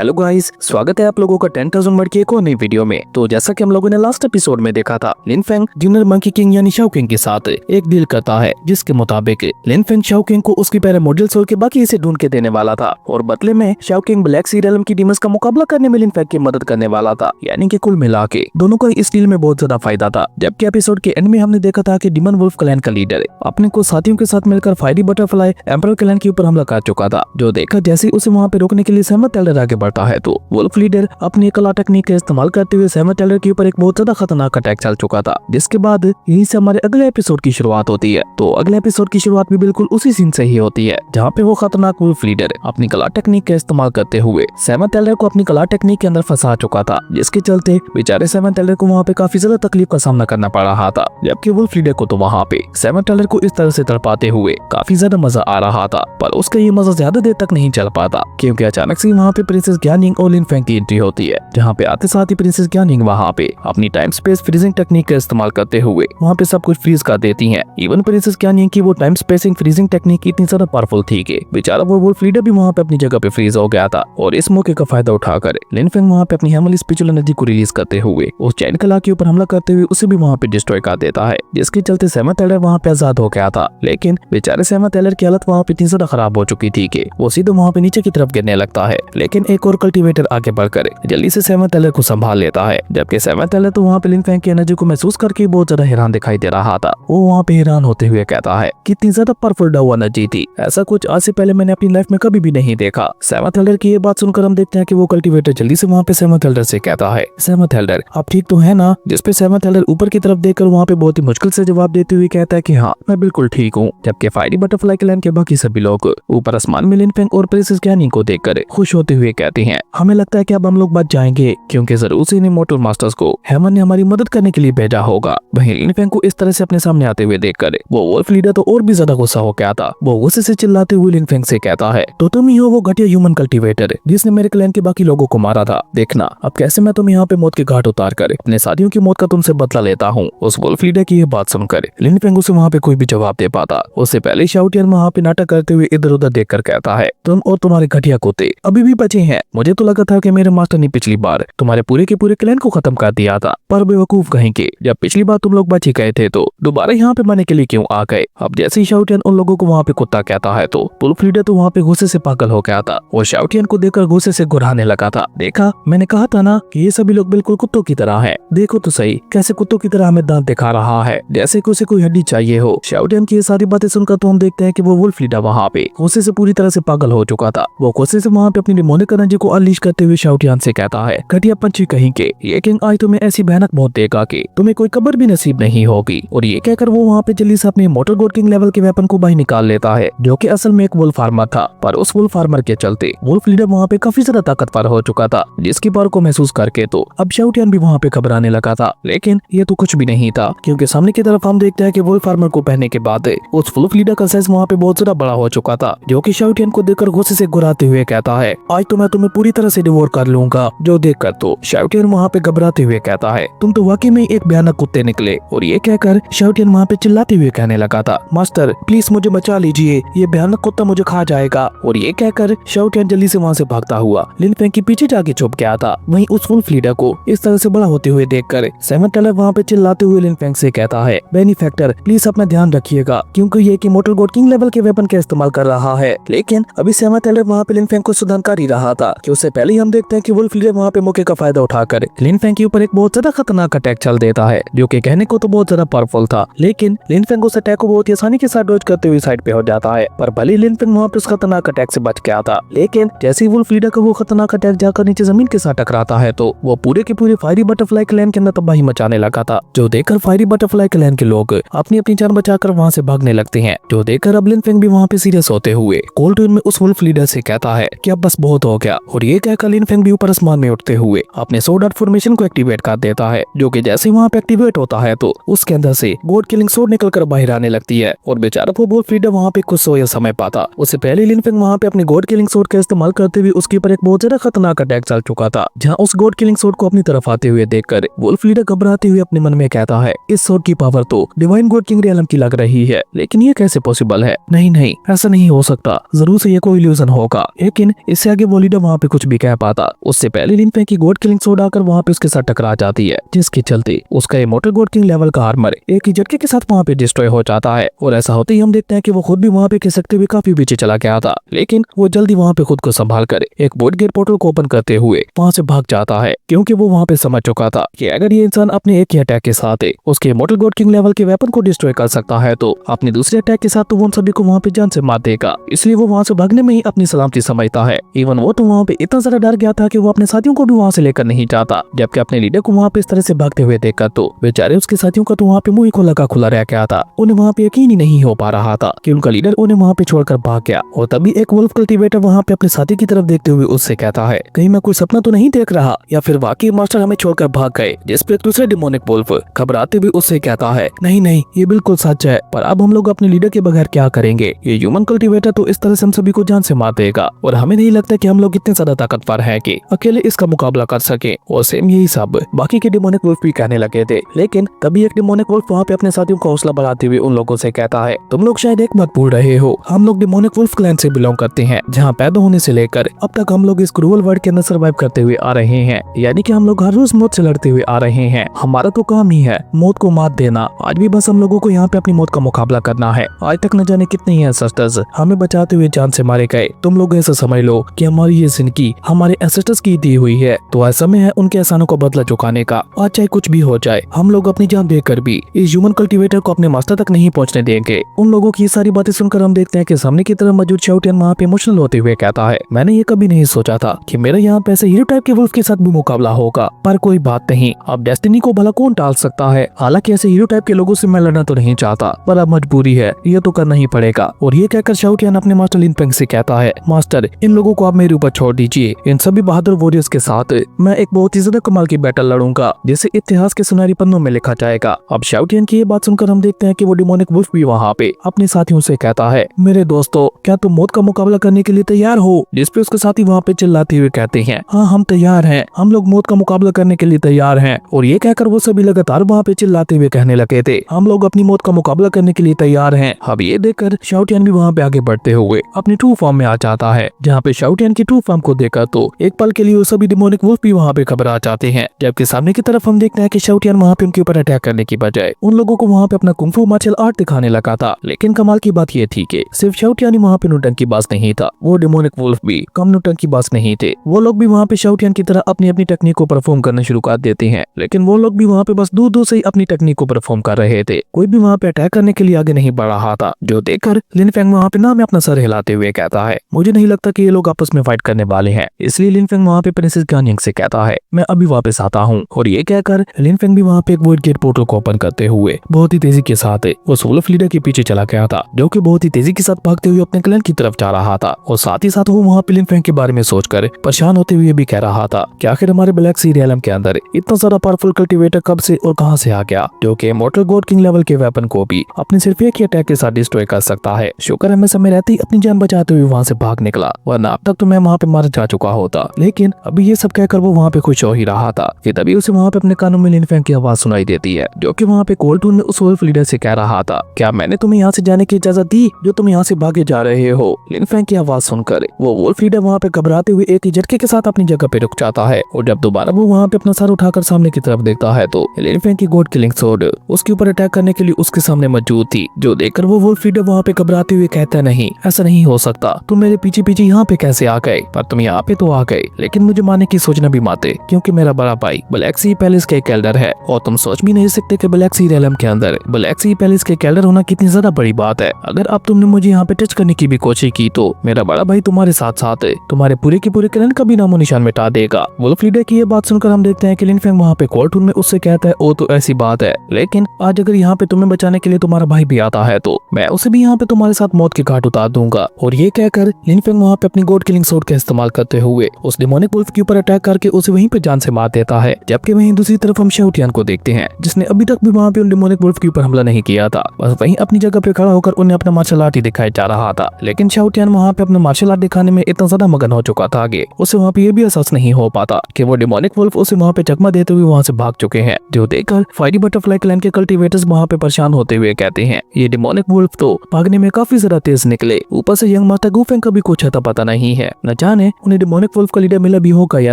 Hello guys, स्वागत है आप लोगों का 10,000 वर्ड की एक और नई वीडियो में। तो जैसा कि हम लोगों ने लास्ट एपिसोड में देखा था, लिन फेंग जूनियर मंकी किंग यानी शाओ किंग के साथ एक डील करता है, जिसके मुताबिक लिन फेंग शाओ किंग को उसकी पहले मॉडल सोल के बाकी इसे ढूंढ के देने वाला था और बदले में शाओ किंग ब्लैक सी रेलम की डीमंस का मुकाबला करने में लिन फेंग की मदद करने वाला था। यानी कि कुल मिला के दोनों को इस डील में बहुत ज्यादा फायदा था। जबकि एपिसोड के एंड में हमने देखा था कि डीमन वुल्फ क्लैन का लीडर अपने कुछ साथियों के साथ मिलकर फायरी बटरफ्लाई एम्परर क्लैन के ऊपर हमला कर चुका था, जो देखकर जैसे ही उसे वहाँ पे रोकने के लिए सहमत टेलर आगे बढ़ता है तो वुल्फ लीडर अपनी कला टेक्निक का इस्तेमाल करते हुए सहमत टेलर के ऊपर एक बहुत ज्यादा खतरनाक अटैक चल चुका था। जिसके बाद यहीं से हमारे अगले एपिसोड की शुरुआत होती है। तो अगले एपिसोड की शुरुआत भी बिल्कुल उसी सीन से ही होती है, जहाँ पे वो खतरनाक वुल्फ लीडर अपनी कला टेक्निक का इस्तेमाल करते हुए सहमत टेलर को अपनी कला टेक्निक के अंदर फंसा चुका था, जिसके चलते बेचारे सहमत टेलर को वहाँ पे काफी ज्यादा तकलीफ का सामना करना पड़ रहा था। जबकि वुल्फ लीडर को तो वहाँ पे सहमत टेलर को इस तरह से तड़पाते हुए काफी ज्यादा मजा आ रहा था, पर उसका ये मजा ज्यादा देर तक नहीं चल पाता, क्योंकि अचानक से वहाँ पे प्रिंसेस ग्यानिंग और लिन फेंग की एंट्री होती है। जहाँ पे आते साथ ही प्रिंसेस ग्यानिंग वहाँ पे अपनी टाइम स्पेस फ्रीजिंग टेक्निक का इस्तेमाल करते हुए वहाँ पे सब कुछ फ्रीज कर देती हैं। इवन प्रिंसेस ग्यानिंग की वो टाइम स्पेसिंग फ्रीजिंग टेक्निक इतनी ज्यादा पावरफुल थी कि बेचारा वो वुल्फ लीडर भी वहाँ पे अपनी जगह पे फ्रीज हो गया था। और इस मौके का फायदा उठाकर लिन फेंग वहाँ पे अपनी हेमली स्पिरिचुअल एनर्जी को रिलीज करते हुए उस चैन कला के ऊपर हमला करते हुए उसे भी वहाँ पे डिस्ट्रॉय कर देता है, जिसके चलते सहमत टेलर वहाँ पे आजाद हो गया था। लेकिन बेचारे सहमत टेलर की हालत वहाँ पे इतनी ज्यादा खराब हो चुकी थी कि वो सीधे वहाँ पे नीचे की तरफ गिरने लगता है। लेकिन एक और कल्टीवेटर आगे बढ़कर जल्दी से सहमत टेलर को संभाल लेता है। जबकि सहमत टेलर तो वहाँ पे लिन फेंग की एनर्जी को महसूस करके बहुत ज्यादा हैरान दिखाई दे रहा था। वो वहाँ पे हैरान होते हुए कहता है कितनी ज्यादा पावरफुल डाउ एनर्जी थी, ऐसा कुछ आज से पहले मैंने अपनी लाइफ में कभी भी नहीं देखा। सहमत टेलर की ये बात सुनकर हम देखते हैं कि वो कल्टीवेटर जल्दी से वहाँ पे सहमत टेलर से कहता है, सहमत टेलर आप ठीक तो है ना? जिसपे सहमत टेलर ऊपर की तरफ देखकर वहाँ पे बहुत ही मुश्किल से जवाब देते हुए कहता है कि हाँ मैं बिल्कुल ठीक हूँ। जबकि फायरी बटरफ्लाई क्लैन के बाकी सभी लोग ऊपर आसमान में लिन फेंग और प्रिंसेस ग्यानिंग को देखकर खुश होते हुए कहते हैं, हमें लगता है कि अब हम लोग बच जाएंगे, क्योंकि जरूर से इन इमॉर्टल मास्टर्स को हेमन ने हमारी मदद करने के लिए भेजा होगा। वहीं लिन फेंग को इस तरह से अपने सामने आते हुए देखकर वो वुल्फ लीडर तो और भी ज्यादा गुस्सा हो गया था। वो गुस्से से चिल्लाते हुए लिन फेंग से कहता है, तो तुम ही हो वो घटिया ह्यूमन कल्टीवेटर जिसने मेरे क्लैन के बाकी लोगों को मारा था। देखना अब कैसे मैं तुम यहाँ पे मौत के घाट उतार कर अपने साथियों की मौत का तुमसे बदला लेता हूँ। उस वुल्फ लीडर की ये बात सुनकर लिन फेंग उसे वहाँ पे कोई भी जवाब दे पाता। उससे पहले शाओ टियान वहाँ पे नाटक करते हुए इधर उधर देखकर कहता है, तुम और तुम्हारे घटिया कुत्ते अभी भी बचे हैं। मुझे तो लगा था कि मेरे मास्टर ने पिछली बार तुम्हारे पूरे के पूरे क्लैन को खत्म कर दिया था, पर बेवकूफ कहेंगे, जब पिछली बार तुम लोग बच ही गए थे तो दोबारा यहाँ पे मरने के लिए क्यों आ गए? अब जैसे ही शाओ टियान उन लोगों को वहाँ पे कुत्ता कहता है तो वुल्फ लीडर तो वहाँ पे गुस्से से पागल हो गया था। वो शाओ टियान को देखकर गुस्से से गुर्राने लगा था, देखा मैंने कहा था ना कि ये सभी लोग बिल्कुल कुत्तों की तरह है, देखो तो सही कैसे कुत्तों की तरह हमें दांत दिखा रहा है, जैसे कि उसे कोई हड्डी चाहिए हो। शाओ टियान की ये सारी बातें सुनकर तो हम देखते हैं कि वो वुल्फ लीडर वहाँ पे गुस्से से पूरी तरह से पागल हो चुका था। वो गुस्से से वहाँ पे अपनी डिमोनिक एनर्जी को अनलीश करते हुए शाओ टियान से कहता है, घटिया पंछी कहेंगे, ये किंग आज तुम्हें ऐसी भयानक मौत देगा कि तुम्हें कोई कब्र भी नसीब नहीं होगी। और ये कहकर वो वहाँ पे जल्दी से अपने मोटर गॉड किंग लेवल के वेपन को बाहर निकाल लेता है, जो कि असल में एक वुल्फ फार्मर था। पर उस वुल्फ फार्मर के चलते वुल्फ लीडर वहाँ पे काफी ज्यादा ताकतवर हो चुका था, जिसकी पावर को महसूस करके तो अब शाओ टियान भी वहाँ पे घबराने लगा था। लेकिन ये तो कुछ भी नहीं था, क्योंकि सामने की तरफ हम देखते हैं कि वुल्फ फार्मर को पहनने के बाद उस वुल्फ लीडर का साइज वहाँ पे बहुत ज्यादा बड़ा हो चुका था, जो कि शाओ टियान को देखकर गुस्से से गुर्राते हुए कहता है, आज तो मैं तुम्हें पूरी तरह से डिवोर कर लूंगा। जो देखकर तो शाओ टियान वहाँ पे घबराते हुए कहता है, तुम तो वाकई में एक भयानक कुत्ते निकले। और ये कहकर शाओ टियान वहाँ पे चिल्लाते हुए कहने लगा था, मास्टर प्लीज मुझे बचा लीजिए, ये भयानक कुत्ता मुझे खा जाएगा। और ये कहकर शाओ टियान जल्दी से वहाँ से भागता हुआ लिन फेंग के पीछे जाके छुप गया था। वहीं उस वुल्फ लीडर को इस तरह से बड़ा होते हुए देखकर सहमत टेलर वहाँ पे चिल्लाते हुए लिन फेंग से कहता है, बेनिफैक्टर प्लीज अपना ध्यान रखिएगा, क्योंकि ये कि मोटर गॉड किंग लेवल के वेपन का इस्तेमाल कर रहा है। लेकिन अभी सहमत टेलर वहाँ पे लिन फेंग को सुधार कर ही रहा था कि उससे पहले ही हम देखते हैं कि वुल्फ लीडर वहाँ पे मौके का फायदा उठाकर लिन फेंग के ऊपर एक बहुत ज्यादा खतरनाक अटैक चल देता है, जो कि कहने को तो बहुत ज्यादा पावरफुल था। लेकिन लिन फेंग उस अटैक को बहुत ही आसानी के साथ डॉज करते हुए साइड पे हो जाता है। पर भले लिन फेंग वहाँ पे उस खतरनाक अटैक से बच गया था, लेकिन जैसे ही वुल्फ लीडर का वो खतरनाक अटैक जाकर नीचे जमीन के साथ टकराता है तो वो पूरे के पूरे फायरी बटरफ्लाई क्लैन के अंदर तबाही मचाने लगा था, जो देखकर फायरी बटरफ्लाई क्लैन के लोग अपनी अपनी जान बचाकर वहाँ से भागने लगते हैं। जो देखकर अब लिन फेंग भी वहाँ पे सीरियस होते हुए कोल्ड ट्यून में उस वुल्फ लीडर से कहता है कि अब बस बहुत हो गया। और ये कहकर लिन फेंग भी ऊपर आसमान में उठते हुए अपने सोर्ड आर्ट फॉर्मेशन को एक्टिवेट कर देता है, जो कि जैसे ही वहाँ पे एक्टिवेट होता है तो उसके अंदर से गॉड किलिंग सोर्ड निकलकर बाहर आने लगती है। और बेचारा वो वुल्फ लीडर वहाँ पे कुछ सोया समय पाता, उससे पहले लिन फेंग वहाँ पे अपने गॉड किलिंग सोर्ड का इस्तेमाल करते हुए उसके ऊपर एक बहुत ज्यादा खतरनाक अटैक चल चुका था, जहाँ उस गॉड किलिंग सोर्ड को अपनी तरफ आते हुए देखकर वुल्फ लीडर घबराते हुए अपने मन में कहता है, इस सोर्ड की पावर तो डिवाइन गॉड किंग रियलम की लग रही है, लेकिन ये कैसे पॉसिबल है? नहीं नहीं, ऐसा नहीं हो सकता, जरूर से ये कोई इल्यूजन होगा। लेकिन इससे आगे वो लीडर वहाँ पे कुछ भी कह पाता। उससे पहले लिन फेंग की गॉड किलिंग सोड आकर वहाँ पे उसके साथ टकरा जाती है, जिसके चलते उसका इमॉर्टल गॉड किंग लेवल का आर्मर एक ही झटके के साथ वहाँ पे डिस्ट्रॉय हो जाता है। और ऐसा होते ही हम देखते हैं कि वो खुद भी वहाँ पे खिसकते हुए काफी पीछे चला गया था, लेकिन वो जल्दी वहाँ पे खुद को संभाल कर एक वॉइड गेट पोर्टल को ओपन करते हुए वहाँ से भाग जाता है, क्योंकि वो वहाँ पे समझ चुका था कि अगर ये इंसान अपने एक ही अटैक के साथ उसके इमॉर्टल गॉड किंग लेवल के वेपन को डिस्ट्रॉय कर सकता है, तो अपने दूसरे अटैक के साथ तो वो उन सभी को वहाँ पे जान से मार देगा। इसलिए वो वहाँ से भागने में ही अपनी सलामती समझता है। इवन वो तो वहाँ पे इतना ज्यादा डर गया था कि वो अपने साथियों को भी वहाँ से लेकर नहीं जाता, जबकि अपने लीडर को वहाँ पे इस तरह से भागते हुए देखकर तो बेचारे उसके साथियों का तो वहाँ पे मुंह ही खुला का खुला रह गया था। उन्हें वहाँ पे यकीन ही नहीं हो पा रहा था कि उनका लीडर उन्हें वहाँ पे छोड़कर भाग गया। और तभी एक वुल्फ कल्टीवेटर वहाँ पे अपने साथी की तरफ देखते हुए उससे कहता है, कहीं मैं कोई सपना तो नहीं देख रहा, या फिर वाकई मास्टर हमें छोड़कर भाग गए। जिस पे एक दूसरे डिमोनिक वुल्फ घबराते हुए उससे कहता है, नहीं नहीं, ये बिल्कुल सच है, पर अब हम लोग अपने लीडर के बगैर क्या करेंगे? ये ह्यूमन कल्टीवेटर तो इस तरह से हम सभी को जान से मार देगा, और हमें नहीं लगता कि हम लोग इतने ज्यादा ताकतवर हैं कि अकेले इसका मुकाबला कर सके। और सेम यही सब बाकी के डिमोनिक वुल्फ भी कहने लगे थे। लेकिन तभी एक डिमोनिक वुल्फ वहाँ पे अपने साथियों का हौसला बढ़ाते हुए उन लोगों से कहता है, तुम लोग शायद एक बात भूल रहे हो, हम लोग डिमोनिक वुल्फ क्लैन से बिलोंग करते हैं, जहाँ पैदा होने से लेकर अब तक हम लोग इस क्रूअल वर्ल्ड के अंदर सर्वाइव करते हुए आ रहे हैं। यानी कि हम लोग हर रोज मौत से लड़ते हुए आ रहे हैं। हमारा तो काम ही है मौत को मात देना। आज भी बस हम लोगों को यहाँ पे अपनी मौत का मुकाबला करना है। आज तक न जाने कितने ही एंसेस्टर्स हमें बचाते हुए जान से मारे गए। तुम लोग ऐसा समझ लो कि हमारी ये जिंदगी हमारे एंसेस्टर्स की दी हुई है, तो ऐसा समय है उनके एहसानों का बदला चुकाने का। आज चाहे कुछ भी हो जाए, हम लोग अपनी जान देकर भी इस ह्यूमन कल्टीवेटर को अपने मास्टर तक नहीं पहुंचने देंगे। उन लोगों की सारी बातें सुनकर हम देखते हैं कि सामने की तरफ मौजूद शाओ टियान वहाँ पे इमोशनल होते हुए कहता है, मैंने ये कभी नहीं सोचा था कि मेरा यहाँ पे ऐसे हीरो टाइप के वुल्फ के साथ भी मुकाबला होगा, पर कोई बात नहीं, अब डेस्टिनी को भला कौन टाल सकता है। हालांकि ऐसे हीरो टाइप के लोगों से मैं लड़ना तो नहीं चाहता, पर अब मजबूरी है, ये तो करना ही पड़ेगा। और ये कहकर शाओ टियान अपने मास्टर लिन फेंग से कहता है, मास्टर इन लोगों को आप मेरे ऊपर छोड़ दीजिए। इन सभी बहादुर वॉरियर्स के साथ मैं एक बहुत ही ज्यादा कमाल की बैटल लड़ूंगा, जिसे इतिहास के सुनहरी पन्नों में लिखा जाएगा। अब शाओ टियान की ये बात सुनकर हम देखते हैं कि वो डिमोनिक वुल्फ भी वहाँ पे अपने साथियों से कहता है, मेरे दोस्तों क्या तुम मौत का मुकाबला करने के लिए तैयार हो? जिसपे उसके साथी वहाँ पे चिल्लाते हुए कहते हैं, हाँ हम तैयार हैं, हम लोग मौत का मुकाबला करने के लिए तैयार हैं। और ये कहकर वो सभी लगातार वहाँ पे चिल्लाते हुए कहने लगे थे, हम लोग अपनी मौत का मुकाबला करने के लिए तैयार हैं। अब ये देखकर शाओ टियान भी वहाँ पे आगे बढ़ते हुए अपनी ट्रू फॉर्म में आ जाता है, जहाँ पे शाओ टियान की ट्रू फॉर्म को देखकर तो एक पल के लिए वो सभी डिमोनिक वुल्फ भी वहाँ पे घबरा जाते हैं। जबकि सामने की तरफ हम देखते हैं कि शाओ टियान वहाँ पे उनके ऊपर अटैक करने की बजाय उन लोगों को वहाँ पे अपना कुंफू मार्शल आर्ट दिखाने लगा था। लेकिन कमाल की बात ये थी कि सिर्फ शाओ टियान ही वहाँ पे नौटंकीबाज नहीं था, वो डिमोनिक वुल्फ भी कम नौटंकीबाज नहीं थे। वो लोग भी वहाँ पे शाओ टियान की तरह अपनी अपनी टेक्निक को परफॉर्म करना शुरू कर देते हैं, लेकिन वो लोग भी वहाँ पे बस दूर दूर से ही अपनी टेक्निक को परफॉर्म कर रहे थे। कोई भी वहाँ पे अटैक करने के लिए आगे नहीं बढ़ रहा था, जो देखकर लिन फेंग वहाँ पे ना में अपना सर हिलाते हुए कहता है, मुझे नहीं लगता कि ये लोग आपस में फाइट करने वाले हैं। इसलिए लिन फेंग वहाँ पे प्रिंसेस गानिंग से कहता है, मैं अभी वापस आता हूँ। और ये कहकर लिन फेंग भी वहाँ पे एक वॉइड गेट पोर्टल को ओपन करते हुए बहुत ही तेजी के साथ वो वुल्फ लीडर के पीछे चला गया था, जो कि बहुत ही तेजी के साथ भागते हुए अपने क्लैन की तरफ जा रहा था। और साथ ही साथ वो वहाँ पे लिन फेंग के बारे में सोचकर परेशान होते हुए भी कह रहा था कि आखिर हमारे ब्लैक सी रियलम के अंदर इतना ज्यादा पावरफुल कल्टीवेटर कब से और कहां से आ गया, जो कि इमॉर्टल गॉड किंग लेवल के वेपन को भी अपने सिर्फ एक ही अटैक के साथ डिस्ट्रॉय कर सकता है। शुक्र है मैं समय रहते ही अपनी जान बचाते हुए वहां से भाग निकला, वरना अब तक तो मैं वहां पे मार जा चुका होता। लेकिन अभी ये सब कहकर वो वहां पे खुश हो ही रहा था कि तभी उसे वहां पे अपने कानों में लिन फेंग की आवाज सुनाई देती है, जो कि वहां पे कोल्टून में उस वुल्फ लीडर से कह रहा था, क्या मैंने तुम्हें यहाँ से जाने की इजाजत दी जो तुम यहाँ से भागे जा रहे हो? लिन फेंग की आवाज सुनकर वो वुल्फ लीडर वहाँ पे घबराते हुए एक ही झटके के साथ अपनी जगह पे रुक जाता है। और जब दोबारा वो वहाँ पे अपना सर उठाकर सामने की तरफ देखता है तो लिन फेंग की गॉड किलिंग सोड उसके ऊपर अटैक करने के लिए उसके सामने मौजूद थी, जो देखकर वो वुल्फ लीडर वहाँ पे घबराते हुए कहता, नहीं ऐसा नहीं हो सकता, तुम मेरे पीछे पीछे यहाँ पे कैसे आ गए? पर तुम यहाँ पे तो आ गए, लेकिन मुझे मारने की सोचना भी माते, क्योंकि मेरा बड़ा भाई ब्लैक सी पैलेस के एक एल्डर है, और तुम सोच भी नहीं सकते कि ब्लैक सी रियलम के अंदर ब्लैक सी पैलेस के एल्डर होना कितनी ज्यादा बड़ी बात है। अगर अब तुमने मुझे यहाँ पे टच करने की भी कोशिश की तो मेरा बड़ा भाई तुम्हारे साथ साथ तुम्हारे पूरे के पूरे क्लैन का भी नामो निशान मिटा देगा। वुल्फ लीडर की ये बात सुनकर हम देखते हैं कि लिन फेंग वहाँ पे कोर्टरूम में उससे कहता है, ओ तो ऐसी बात है, लेकिन आज अगर यहाँ पे तुम्हें बचाने के लिए तुम्हारा भाई भी आता है तो मैं उसे भी यहाँ पे तुम्हारे साथ मौत की घाट उतार दूंगा। और ये कहकर लिन फेंग वहाँ पे अपनी गॉड किलिंग सोड का इस्तेमाल करते हुए उस डिमोनिक वुल्फ के ऊपर अटैक करके उसे वहीं पे जान से मार देता है। जबकि वहीं दूसरी तरफ हम शाओ टियान को देखते हैं, जिसने अभी तक भी वहाँ पे उन डिमोनिक वुल्फ के ऊपर हमला नहीं किया था, बस वहीं अपनी जगह पे खड़ा होकर उन्हें अपना मार्शल आर्ट ही दिखाया जा रहा था। लेकिन शाओ टियान वहाँ पे अपना मार्शल आर्ट दिखाने में इतना ज्यादा मगन हो चुका था कि उसे वहाँ पे ये भी एहसास नहीं हो पाता कि वो डिमोनिक वुल्फ उसे वहाँ पे चकमा देते हुए वहाँ से भाग चुके हैं, जो देखकर फायरी बटरफ्लाई क्लैन के कल्टीवेटर्स वहाँ पे परेशान होते हुए कहते हैं, ये डिमोनिक वुल्फ तो भागने में काफी ज्यादा तेज निकले, ऊपर से यंग मास्टर गू फेंग का भी कुछ आता पता नहीं है, न जाने जाने उन्हें डेमोनिक वुल्फ का लीडर मिला भी होगा या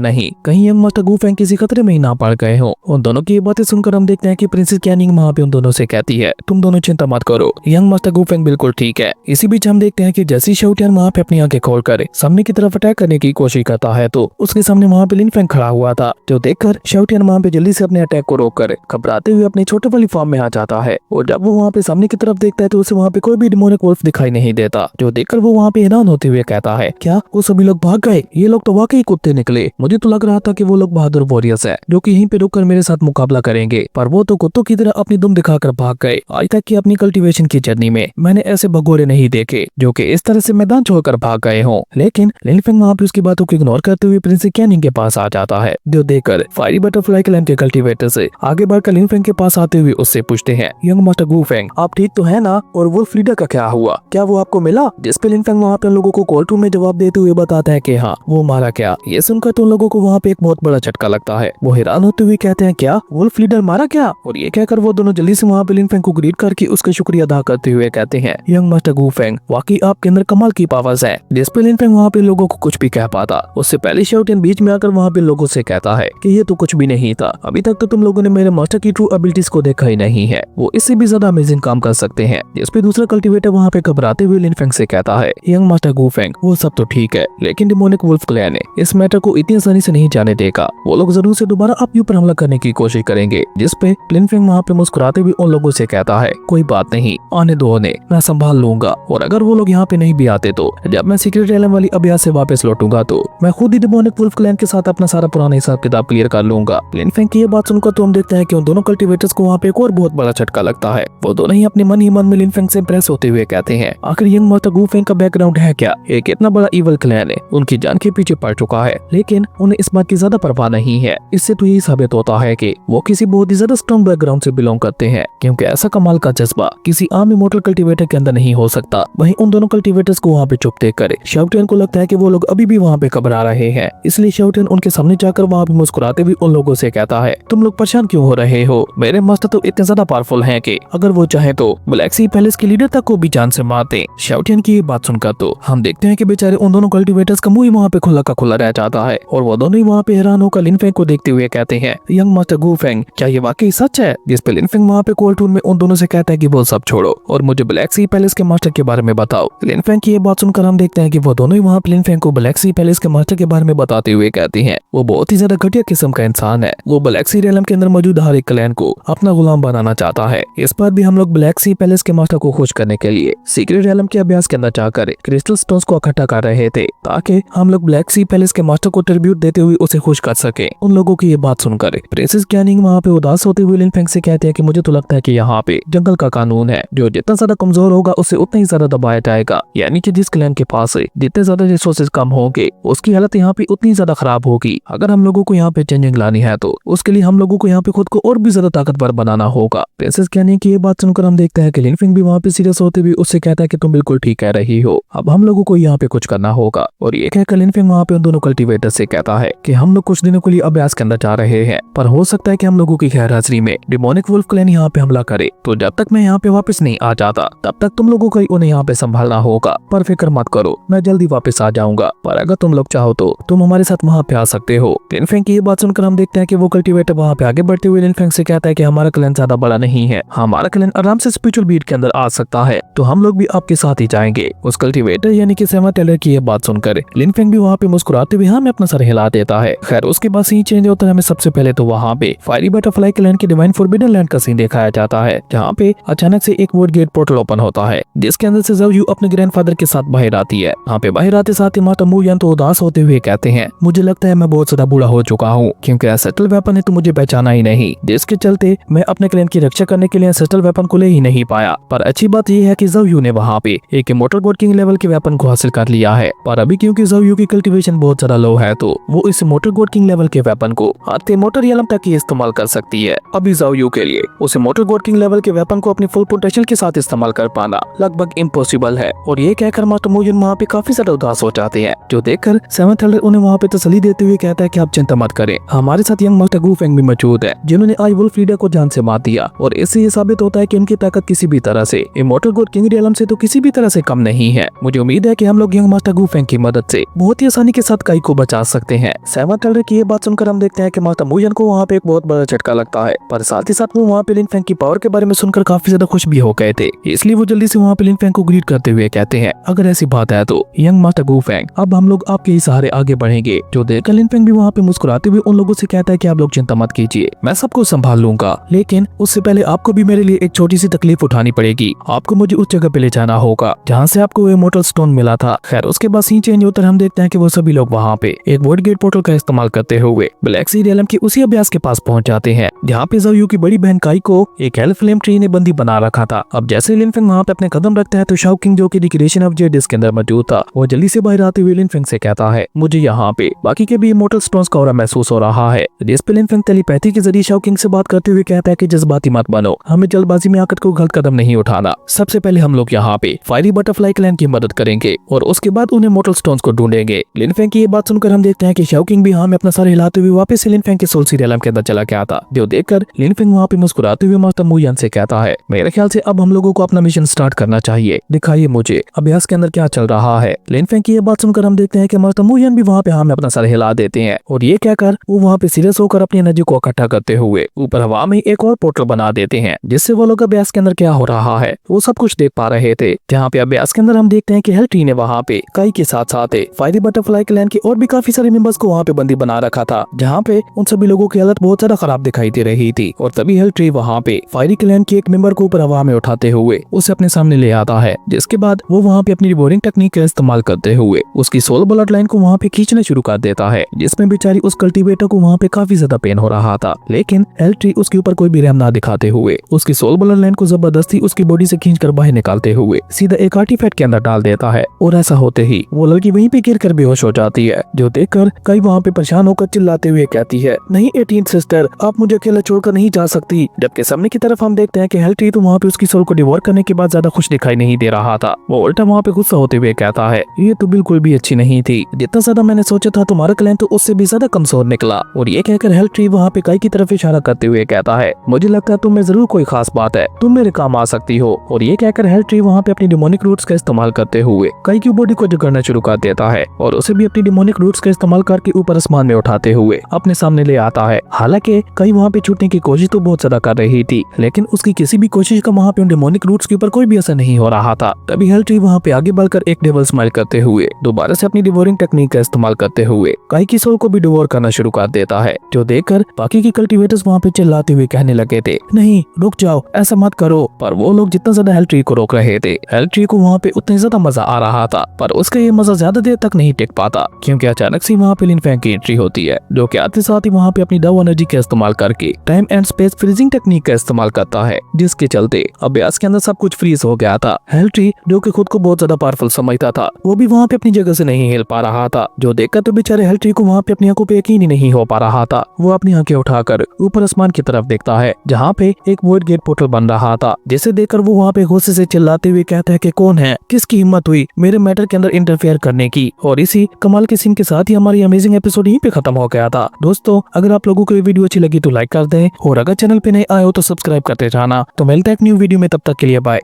नहीं, कहीं यंग मास्टर गू फेंग किसी खतरे में ही ना पड़ गए हो। उन दोनों की बातें सुनकर हम देखते हैं कि प्रिंसेस कैनिंग वहाँ पे उन दोनों से कहती है तुम दोनों चिंता मत करो, यंग मास्टर गू फेंग बिल्कुल ठीक है। इसी बीच हम देखते हैं कि जैसे शाओटियान वहाँ पे अपनी आंखें खोलकर सामने की तरफ अटैक करने की कोशिश करता है तो उसके सामने वहाँ पे लिन फेंग खड़ा हुआ था, जो देखकर शाओटियान वहाँ पे जल्दी से अपने अटैक को रोककर घबराते हुए अपने छोटे वाली फॉर्म में आ जाता है। और जब वो वहाँ पे सामने की तरफ देखता है तो उसे वहाँ पे कोई भी डेमोनिक वुल्फ दिखाई नहीं देता, जो देखकर वो वहाँ पे हैरान होते हुए कहता है क्या वो सभी लोग भाग गए? ये लोग तो वाकई कुत्ते निकले, मुझे तो लग रहा था कि वो लोग बहादुर वॉरियर्स है जो कि यहीं पे रुककर मेरे साथ मुकाबला करेंगे, पर वो तो कुत्तों की तरह अपनी दुम दिखाकर भाग गए। आज तक की अपनी कल्टीवेशन की जर्नी में मैंने ऐसे भगोड़े नहीं देखे जो कि इस तरह से मैदान छोड़कर भाग गए हों। लेकिन लिन फेंग वहाँ पे उसकी बातों को इग्नोर करते हुए प्रिंसेस कैनिंग के पास आ जाता है, जो देखकर फायरी बटरफ्लाई क्लैन के कल्टीवेटर से आगे बढ़कर लिन फेंग के पास आते हुए उससे पूछते हैं यंग मास्टर गू फेंग आप ठीक तो है ना, और वुल्फ लीडर का क्या हुआ, क्या वो आपको मिला? जिस पे लिन फेंग वहाँ पे लोगों को कोर्ट रूम में जवाब देते हुए बताता है कि हाँ वो मारा क्या। ये सुनकर तो लोगों को वहाँ पे एक बहुत बड़ा झटका लगता है, वो हैरान होते हुए कहते हैं क्या वुल्फ लीडर मारा क्या? और ये कहकर वो दोनों जल्दी से वहाँ पे लिन फेंग को ग्रीट करके उसका शुक्रिया अदा करते हुए कहते हैं यंग मास्टर गू फेंग वाकई आपके अंदर कमाल की पावर्स है। जिस पे लिन फेंग वहाँ पे लोगों को कुछ भी कह पाता उससे पहले शाओटियान बीच में आकर वहाँ पे लोगों से कहता है कि ये तो कुछ भी नहीं था, अभी तक तो तुम लोगों ने मेरे मास्टर की ट्रू एबिलिटीज को देखा ही नहीं है, वो इससे भी ज्यादा अमेजिंग काम कर सकते हैं। जिस पे दूसरा कल्टीवेटर वहाँ पे घबराते हुए लिन फेंग से कहता है यंग मास्टर गू फेंग वो सब तो ठीक है, लेकिन डेमोनिक वुल्फ क्लैन ने इस मैटर को इतनी आसानी से नहीं जाने देगा, वो लोग जरूर से दोबारा आपके ऊपर हमला करने की कोशिश करेंगे। जिस पे लिन फेंग वहाँ पे मुस्कुराते हुए उन लोगों से कहता है कोई बात नहीं, आने दो उन्हें, मैं संभाल लूंगा, और अगर वो लोग यहाँ पे नहीं भी आते तो जब मैं सीक्रेट एलम वाली अभ्यास से वापस लौटूंगा तो मैं खुद ही डेमोनिक वुल्फ क्लैन के साथ अपना सारा पुराना हिसाब किताब क्लियर कर लूंगा। लिन फेंग की ये बात सुनकर तो हम देखते हैं कि उन दोनों कल्टीवेटर्स को वहाँ पे एक और बहुत बड़ा झटका लगता है। वो दोनों ही अपने मन ही मन में लिन फेंग से इंप्रेस होते हुए कहते हैं आखिर यंग मास्टर गू फेंग का बैकग्राउंड है क्या, एक इतना बड़ा इवल क्लैन है उनकी जान के पीछे पड़ चुका है, लेकिन उन्हें इस बात की ज्यादा परवाह नहीं है। इससे तो यही साबित होता है कि वो किसी बहुत ही ज्यादा स्ट्रॉन्ग बैकग्राउंड से बिलोंग करते हैं, क्योंकि ऐसा कमाल का जज्बा किसी आम इमोर्टल कल्टीवेटर के अंदर नहीं हो सकता। वहीं उन दोनों कल्टीवेटर्स को वहाँ पे चुप देखकर शाओटियान को लगता है कि वो लोग अभी भी वहाँ पे घबरा रहे हैं, इसलिए शाओटियान उनके सामने जाकर वहाँ पे मुस्कुराते हुए उन लोगों से कहता है तुम लोग परेशान क्यों हो रहे हो, मेरे मास्टर तो इतने ज्यादा पावरफुल हैं कि अगर वो चाहे तो ब्लैक सी पैलेस के लीडर तक को भी जान से मार दे। शाओटियान की ये बात सुनकर तो हम देखते हैं कि बेचारे उन दोनों कल्टीवेटर्स का मुंह ही वहाँ पे खुला का खुला रह जाता है, और वो दोनों ही वहाँ पे हैरान होकर लिन फेंग को देखते हुए कहते हैं यंग मास्टर गू फेंग क्या ये वाकई सच है? जिस पे लिन फेंग वहाँ पे कोर्ट रूम में उन दोनों से कहता है कि वो सब छोड़ो और मुझे ब्लैक सी पैलेस के मास्टर के बारे में बताओ। लिन फेंग की ये बात सुनकर हम देखते हैं कि वो दोनों ही वहाँ पे लिन फेंग को ब्लैक सी पैलेस के मास्टर के बारे में बताते हुए कहती हैं वो बहुत ही ज्यादा घटिया किस्म का इंसान है, वो ब्लैक सी रियलम के अंदर मौजूद हर एक क्लैन को अपना गुलाम बनाना चाहता है। इस पर भी हम लोग ब्लैक सी पैलेस के मास्टर को खुश करने के लिए सीक्रेट रियलम के अभ्यास के अंदर जाकर क्रिस्टल स्टोन्स को इकट्ठा कर रहे थे, ताकि हम लोग ब्लैक सी पैलेस के मास्टर को ट्रिब्यूट देते हुए उसे खुश कर सके। उन लोगों की ये बात सुनकर प्रिंसेस कैनिंग वहाँ पे उदास होते हुए लिन फेंग से कहते हैं कि मुझे तो लगता है कि यहाँ पे जंगल का कानून है, जो जितना ज्यादा कमजोर होगा उससे उतना ही ज्यादा दबाया जाएगा, यानी कि जिस क्लैन के पास जितने ज्यादा रिसोर्सेज कम होंगे उसकी हालत यहाँ पे उतनी ज्यादा खराब होगी। अगर हम लोगों को यहाँ पे चेंजिंग लानी है तो उसके लिए हम लोगों को यहाँ पे खुद को और भी ज्यादा ताकतवर बनाना होगा। प्रिंसेस कैनिंग की ये बात सुनकर हम देखते हैं कि लिन फेंग भी वहाँ पे सीरियस होते हुए उससे कहता है कि तुम बिल्कुल ठीक कह रही हो, अब हम लोगों को यहाँ पे कुछ करना होगा। और ये कहकर लिन फेंग वहाँ पे उन दोनों कल्टीवेटर से कहता है कि हम लोग कुछ दिनों के लिए अभ्यास के अंदर जा रहे हैं, पर हो सकता है कि हम लोगों की गैर हाजिरी में डेमोनिक वुल्फ क्लैन यहाँ पे हमला करे, तो जब तक मैं यहाँ पे वापस नहीं आ जाता तब तक तुम लोगों को उन्हें यहाँ पे संभालना होगा। पर फिक्र मत करो, मैं जल्दी वापस आ जाऊंगा, पर अगर तुम लोग चाहो तो तुम हमारे साथ वहाँ पे आ सकते हो। लिन फेंग की ये बात सुनकर हम देखते हैं कि वो कल्टीवेटर वहाँ पे आगे बढ़ते हुए लिन फेंग से कहता है कि हमारा क्लैन ज्यादा बड़ा नहीं है, हमारा क्लैन आराम से स्पिरिचुअल बीट के अंदर आ सकता है, तो हम लोग भी आपके साथ ही जाएंगे। उस कल्टीवेटर यानी कि सेवा टेलर की ये बात सुनकर लिन फेंग भी वहाँ पे मुस्कुराते हुए हमें अपना सर हिला देता है। खैर उसके बाद सीन चेंज होता है, हमें सबसे पहले तो वहाँ पे फायरी बटरफ्लाई क्लैन के डिवाइन फॉरबिडन लैंड का सीन दिखाया जाता है, जहाँ पे अचानक से एक वोड गेट पोर्टल ओपन होता है, जिसके अंदर से ज़ोउ यू अपने ग्रैंडफादर के साथ बाहर आती है। यहाँ पे बाहर आते साथ ही माता मू यान तो उदास होते हुए कहते हैं मुझे लगता है मैं बहुत ज्यादा बूढ़ा हो चुका हूँ, क्योंकि एंसेस्ट्रल वेपन ने तो मुझे पहचाना ही नहीं, जिसके चलते मैं अपने क्लैन की रक्षा करने के लिए एंसेस्ट्रल वेपन को ले ही नहीं पाया। पर अच्छी बात यह है कि ज़ोउ यू ने वहाँ पे एक इमोर्टल गॉड किंग लेवल के वेपन को हासिल कर लिया है, पर अभी क्योंकि ज़ोउ यू की कल्टीवेशन बहुत ज्यादा लो है तो वो इस इमोर्टल गॉड किंग लेवल के वेपन को आते इमोर्टल रियलम तक ही इस्तेमाल कर सकती है। अभी ज़ोउ यू के लिए उस इमोर्टल गॉड किंग लेवल के वेपन को अपनी फुल पोटेंशियल के साथ इस्तेमाल कर पाना लगभग इम्पॉसिबल है। और ये कहकर मास्टर मू यान वहाँ पे काफी ज्यादा उदास हो जाते हैं, जो देखकर सेवंथ एल्डर उन्हें वहाँ पे तसल्ली देते हुए कहता है कि आप चिंता मत करें, हमारे साथ यंग मास्टर गू फेंग भी मौजूद है, जिन्होंने आज वुल्फ लीडर को जान से मार दिया, और इससे ये साबित होता है कि उनकी ताकत किसी भी तरह से इमोर्टल गॉड किंग रियलम से तो किसी भी तरह से कम नहीं है। मुझे उम्मीद है कि हम लोग यंग मास्टर गू फेंग की मदद से बहुत ही आसानी के साथ काई को बचा सकते हैं। सेवा टेलर की ये बात सुनकर हम देखते हैं कि माता मुयन को वहाँ पे एक बहुत बड़ा झटका लगता है, पर साथ ही साथ वो वहाँ पे लिन फेंग की पावर के बारे में सुनकर काफी ज्यादा खुश भी हो गए थे। इसलिए वो जल्दी से वहाँ पे लिन फेंग को ग्रीट करते हुए कहते हैं, अगर ऐसी बात है तो यंग मास्टर गु फेंग, अब हम लोग आपके ही सहारे आगे बढ़ेंगे। जो देखकर लिन फेंग भी वहाँ पे मुस्कुराते हुए उन लोगों से कहता है कि आप लोग चिंता मत कीजिए, मैं सबको संभाल लूंगा, लेकिन उससे पहले आपको भी मेरे लिए एक छोटी सी तकलीफ उठानी पड़ेगी। आपको मुझे उस जगह पे ले जाना होगा जहाँ से आपको वो इमोर्टल स्टोन मिला था। खैर उसके बाद सीन चेंज होकर हम देखते हैं कि वो सभी लोग वहाँ पे एक वॉइड गेट पोर्टल का इस्तेमाल करते हुए ब्लैक सी रियलम की उसी अभ्यास के पास पहुंच जाते हैं जहाँ पे ज़ोयू की बड़ी बहन काई को एक हेल फ्लेम ट्री ने बंदी बना रखा था। अब जैसे लिन फेंग वहाँ पे अपने कदम रखता है तो शाओ किंग जो की डिक्रेशन ऑफ जेड इसके अंदर मौजूद था, वो जल्दी से बाहर आते हुए लिन फेंग से कहता है, मुझे यहाँ पे बाकी के भी इमोर्टल स्टोन्स का ऑरा महसूस हो रहा है। जिस पे लिन फेंग टेलीपैथी के जरिए शाओ किंग से बात करते हुए कहता है कि जज्बाती मत बनो, हमें जल्दबाजी में आकर कोई गलत कदम नहीं उठाना। सबसे पहले हम लोग यहाँ पे फायरी बटरफ्लाई क्लैन की मदद करेंगे और उसके बाद उन्हें इमोर्टल स्टोन्स को ढूंढेंगे। लिन फेंग की ये बात सुनकर हम देखते हैं कि शाओ किंग भी यहाँ में अपना सर हिलाते हुए वापस से लिन फेंग के सोल सी रियलम के अंदर चला गया था। जो देखकर लिन फेंग वहाँ पे मुस्कुराते हुए मास्टर मुयन से कहता है, मेरे ख्याल से अब हम लोगों को अपना मिशन स्टार्ट करना चाहिए, दिखाइए मुझे अभ्यास के अंदर क्या चल रहा है। लिन फेंग की ये बात सुनकर हम देखते हैं कि मास्टर मुयन भी वहाँ पे हमें अपना सर हिला देते हैं और ये कहकर वो वहाँ पे सीरियस होकर अपनी एनर्जी को इकट्ठा करते हुए ऊपर हवा में एक और पोर्टल बना देते हैं, जिससे वो लोग अभ्यास के अंदर क्या हो रहा है वो सब कुछ देख पा रहे थे। जहाँ पे अभ्यास के अंदर हम देखते हैं कि हेल ट्री ने वहाँ पे काई के साथ साथ फायरी बटरफ्लाई क्लैन के और भी काफी सारे मेंबर्स को वहाँ पे बंदी बना रखा था, जहाँ पे उन सभी लोगों की हालत बहुत ज्यादा खराब दिखाई दे रही थी। और तभी हेल ट्री वहाँ पे फायरी क्लैन के एक मेंबर को ऊपर हवा में उठाते हुए उसे अपने सामने ले आता है, जिसके बाद वो वहाँ पे अपनी रिबोरिंग टेक्निक का इस्तेमाल करते हुए उसकी सोल ब्लड लाइन को वहाँ पे खींचना शुरू कर देता है, जिसमें बेचारी उस कल्टीवेटर को वहाँ पे काफी ज्यादा पेन हो रहा था। लेकिन हेल ट्री उसके ऊपर कोई भी रहम ना दिखाते हुए उसकी सोल ब्लड लाइन को जबरदस्ती उसकी बॉडी से खींचकर बाहर निकालते हुए सीधा एक आर्टिफैक्ट के अंदर डाल देता है। और ऐसा होते ही वो लड़की वहीं पे गिर कर बेहोश हो जाती है। जो देखकर कई वहाँ पे परेशान होकर चिल्लाते हुए कहती है, नहीं 18th सिस्टर, आप मुझे अकेला छोड़कर नहीं जा सकती। जबकि सामने की तरफ हम देखते हैं कि हेल ट्री तो वहाँ पे उसकी सोल को डिवोर करने के बाद ज्यादा खुश दिखाई नहीं दे रहा था। वो उल्टा वहाँ पे गुस्सा होते हुए कहता है, ये तो बिल्कुल भी अच्छी नहीं थी, जितना ज्यादा मैंने सोचा था तुम्हारा क्लैन तो उससे भी ज्यादा कमजोर निकला। और ये कहकर हेल ट्री वहाँ पे काई की तरफ इशारा करते हुए कहता है, मुझे लगता है तुम में जरूर कोई खास बात है, तुम मेरे काम आ सकती हो। और ये कहकर हेल ट्री वहाँ पे अपनी डिमोनिक रूट्स का इस्तेमाल करते हुए काई की बॉडी को जगड़ना शुरू कर देता है और उसे भी अपनी डिमोनिक रूट्स का इस्तेमाल करके ऊपर आसमान में उठाते हुए अपने सामने ले आता है। हालांकि कई वहाँ पे छूटने की कोशिश तो बहुत ज्यादा कर रही थी, लेकिन उसकी किसी भी कोशिश का वहाँ पे उन डिमोनिक रूट्स के ऊपर कोई भी असर नहीं हो रहा था। तभी हेल ट्री वहाँ पे आगे बढ़कर एक डेविल स्माइल करते हुए दोबारा से अपनी डिवोरिंग टेक्निक का इस्तेमाल करते हुए काई की सोल को भी डिवोर करना शुरू कर देता है। जो देखकर बाकी के कल्टीवेटर्स वहाँ पे चिल्लाते हुए कहने लगे थे, नहीं रुक जाओ, ऐसा मत करो। पर वो लोग जितना ज्यादा हेल ट्री को रोक रहे थे, हेल ट्री को वहाँ पे उतना ज्यादा मजा आ रहा था, पर उसका ये मजा ज्यादा देर तक नहीं टिक पाता, क्योंकि अचानक से वहाँ पे लिन फेंग की एंट्री होती है, जो कि आते साथ ही वहाँ पे अपनी डाउ एनर्जी का इस्तेमाल करके time and space freezing technique का इस्तेमाल करता है, जिसके चलते अभ्यास के अंदर सब कुछ फ्रीज हो गया था। हेल ट्री जो कि खुद को बहुत ज्यादा पावरफुल समझता था, वो भी वहाँ पे अपनी जगह से नहीं हिल पा रहा था। जो देखकर तो बेचारे हेल ट्री को वहाँ पे अपनी आंखों पे यकीन ही नहीं हो पा रहा था। वो अपनी आंखें उठाकर ऊपर आसमान की तरफ देखता है, जहाँ पे एक वॉइड गेट पोर्टल बन रहा था, जिसे देखकर वो वहाँ पे गुस्से से चिल्लाते हुए कहता है कि कौन है, किसकी हिम्मत हुई मेरे मैटर के अंदर इंटरफेयर करने की। और इसी कमाल के सीन के साथ ही हमारी अमेजिंग एपिसोड यहीं पे खत्म हो गया था। दोस्तों अगर आप लोगों को ये वीडियो अच्छी लगी तो लाइक कर दें और अगर चैनल पे नए आए हो तो सब्सक्राइब करते जाना। तो मिलते हैं एक न्यू वीडियो में, तब तक के लिए बाय।